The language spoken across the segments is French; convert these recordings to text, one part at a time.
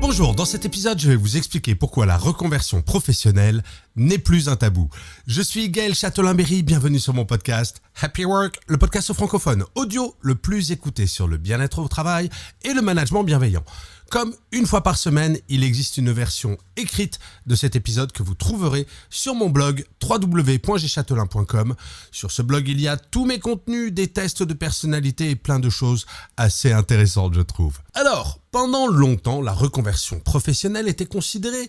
Bonjour, dans cet épisode, je vais vous expliquer pourquoi la reconversion professionnelle n'est plus un tabou. Je suis Gaël Châtelain-Berry, bienvenue sur mon podcast Happy Work, le podcast francophone audio le plus écouté sur le bien-être au travail et le management bienveillant. Comme une fois par semaine, il existe une version écrite de cet épisode que vous trouverez sur mon blog www.gchatelain.com. Sur ce blog, il y a tous mes contenus, des tests de personnalité et plein de choses assez intéressantes, je trouve. Alors, pendant longtemps, la reconversion professionnelle était considérée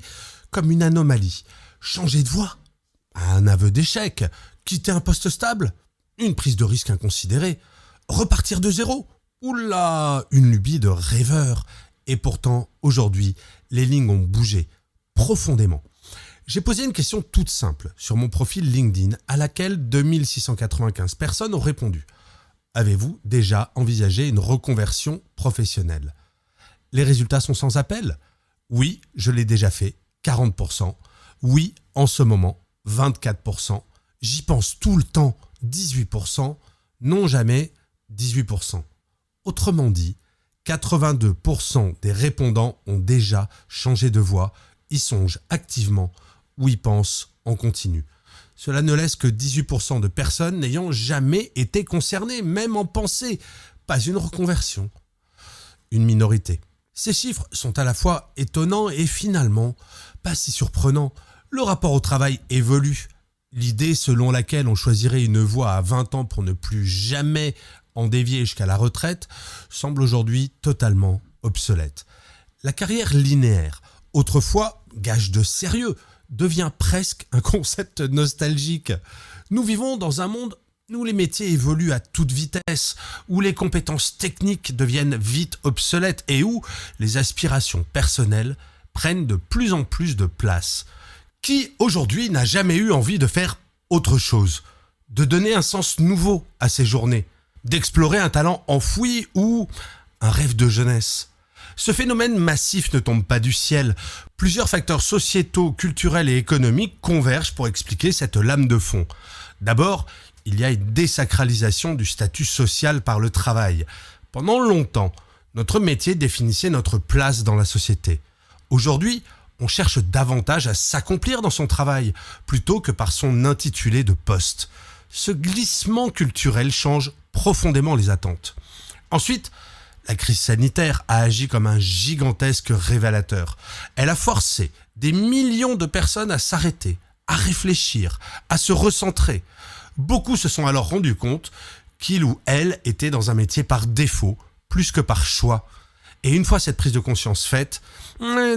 comme une anomalie. Changer de voie, un aveu d'échec, quitter un poste stable, une prise de risque inconsidérée, repartir de zéro, oula, une lubie de rêveur. Et pourtant, aujourd'hui, les lignes ont bougé profondément. J'ai posé une question toute simple sur mon profil LinkedIn à laquelle 2695 personnes ont répondu. Avez-vous déjà envisagé une reconversion professionnelle ? Les résultats sont sans appel. Oui, je l'ai déjà fait, 40%. Oui, en ce moment, 24%. J'y pense tout le temps, 18%. Non, jamais, 18%. Autrement dit, 82% des répondants ont déjà changé de voie, y songent activement ou y pensent en continu. Cela ne laisse que 18% de personnes n'ayant jamais été concernées, même en pensée. Pas une reconversion. Une minorité. Ces chiffres sont à la fois étonnants et finalement pas si surprenants. Le rapport au travail évolue. L'idée selon laquelle on choisirait une voie à 20 ans pour ne plus jamais en dévier jusqu'à la retraite, semble aujourd'hui totalement obsolète. La carrière linéaire, autrefois gage de sérieux, devient presque un concept nostalgique. Nous vivons dans un monde où les métiers évoluent à toute vitesse, où les compétences techniques deviennent vite obsolètes et où les aspirations personnelles prennent de plus en plus de place. Qui, aujourd'hui, n'a jamais eu envie de faire autre chose, de donner un sens nouveau à ses journées, d'explorer un talent enfoui ou un rêve de jeunesse. Ce phénomène massif ne tombe pas du ciel. Plusieurs facteurs sociétaux, culturels et économiques convergent pour expliquer cette lame de fond. D'abord, il y a une désacralisation du statut social par le travail. Pendant longtemps, notre métier définissait notre place dans la société. Aujourd'hui, on cherche davantage à s'accomplir dans son travail plutôt que par son intitulé de poste. Ce glissement culturel change profondément les attentes. Ensuite, la crise sanitaire a agi comme un gigantesque révélateur. Elle a forcé des millions de personnes à s'arrêter, à réfléchir, à se recentrer. Beaucoup se sont alors rendus compte qu'ils ou elles étaient dans un métier par défaut, plus que par choix. Et une fois cette prise de conscience faite,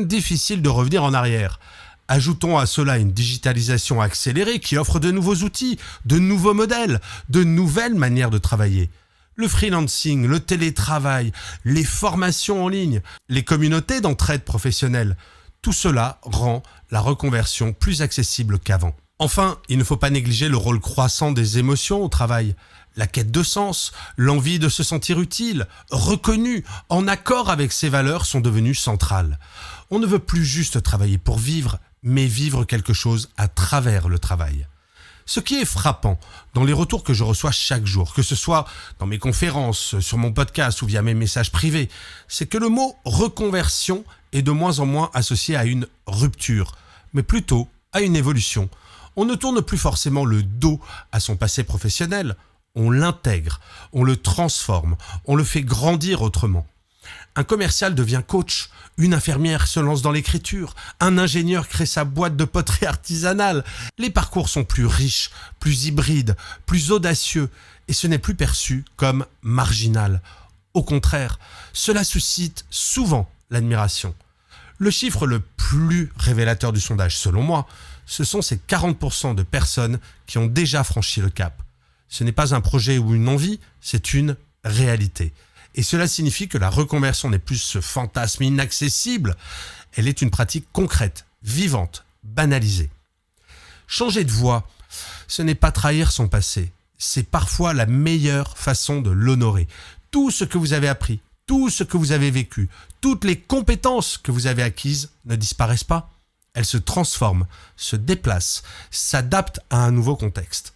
difficile de revenir en arrière. Ajoutons à cela une digitalisation accélérée qui offre de nouveaux outils, de nouveaux modèles, de nouvelles manières de travailler. Le freelancing, le télétravail, les formations en ligne, les communautés d'entraide professionnelle, tout cela rend la reconversion plus accessible qu'avant. Enfin, il ne faut pas négliger le rôle croissant des émotions au travail. La quête de sens, l'envie de se sentir utile, reconnu, en accord avec ses valeurs sont devenues centrales. On ne veut plus juste travailler pour vivre, mais vivre quelque chose à travers le travail. Ce qui est frappant dans les retours que je reçois chaque jour, que ce soit dans mes conférences, sur mon podcast ou via mes messages privés, c'est que le mot reconversion est de moins en moins associé à une rupture, mais plutôt à une évolution. On ne tourne plus forcément le dos à son passé professionnel, on l'intègre, on le transforme, on le fait grandir autrement. Un commercial devient coach, une infirmière se lance dans l'écriture, un ingénieur crée sa boîte de poterie artisanale. Les parcours sont plus riches, plus hybrides, plus audacieux et ce n'est plus perçu comme marginal. Au contraire, cela suscite souvent l'admiration. Le chiffre le plus révélateur du sondage, selon moi, ce sont ces 40% de personnes qui ont déjà franchi le cap. Ce n'est pas un projet ou une envie, c'est une réalité. Et cela signifie que la reconversion n'est plus ce fantasme inaccessible, elle est une pratique concrète, vivante, banalisée. Changer de voie, ce n'est pas trahir son passé, c'est parfois la meilleure façon de l'honorer. Tout ce que vous avez appris, tout ce que vous avez vécu, toutes les compétences que vous avez acquises ne disparaissent pas. Elles se transforment, se déplacent, s'adaptent à un nouveau contexte.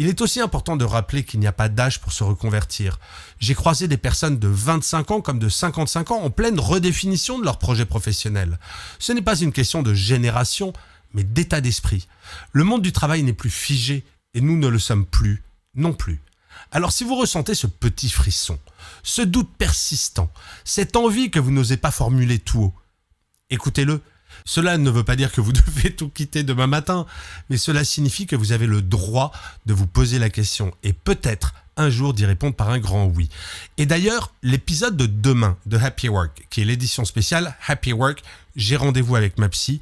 Il est aussi important de rappeler qu'il n'y a pas d'âge pour se reconvertir. J'ai croisé des personnes de 25 ans comme de 55 ans en pleine redéfinition de leur projet professionnel. Ce n'est pas une question de génération, mais d'état d'esprit. Le monde du travail n'est plus figé et nous ne le sommes plus non plus. Alors si vous ressentez ce petit frisson, ce doute persistant, cette envie que vous n'osez pas formuler tout haut, écoutez-le. Cela ne veut pas dire que vous devez tout quitter demain matin, mais cela signifie que vous avez le droit de vous poser la question et peut-être un jour d'y répondre par un grand oui. Et d'ailleurs, l'épisode de demain de Happy Work, qui est l'édition spéciale Happy Work, j'ai rendez-vous avec ma psy,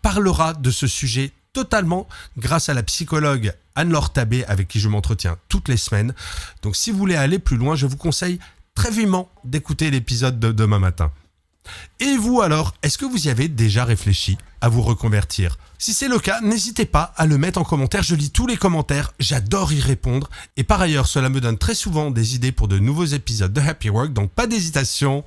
parlera de ce sujet totalement grâce à la psychologue Anne-Laure Tabé avec qui je m'entretiens toutes les semaines. Donc si vous voulez aller plus loin, je vous conseille très vivement d'écouter l'épisode de demain matin. Et vous alors, est-ce que vous y avez déjà réfléchi à vous reconvertir ? Si c'est le cas, n'hésitez pas à le mettre en commentaire, je lis tous les commentaires, j'adore y répondre. Et par ailleurs, cela me donne très souvent des idées pour de nouveaux épisodes de Happy Work, donc pas d'hésitation,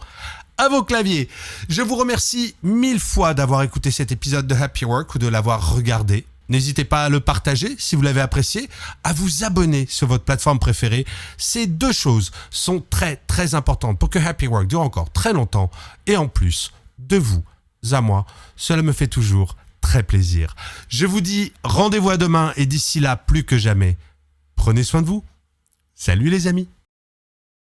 à vos claviers. Je vous remercie 1000 fois d'avoir écouté cet épisode de Happy Work ou de l'avoir regardé. N'hésitez pas à le partager si vous l'avez apprécié, à vous abonner sur votre plateforme préférée. Ces deux choses sont très très importantes pour que Happy Work dure encore très longtemps. Et en plus, de vous à moi, cela me fait toujours très plaisir. Je vous dis rendez-vous à demain et d'ici là, plus que jamais, prenez soin de vous. Salut les amis.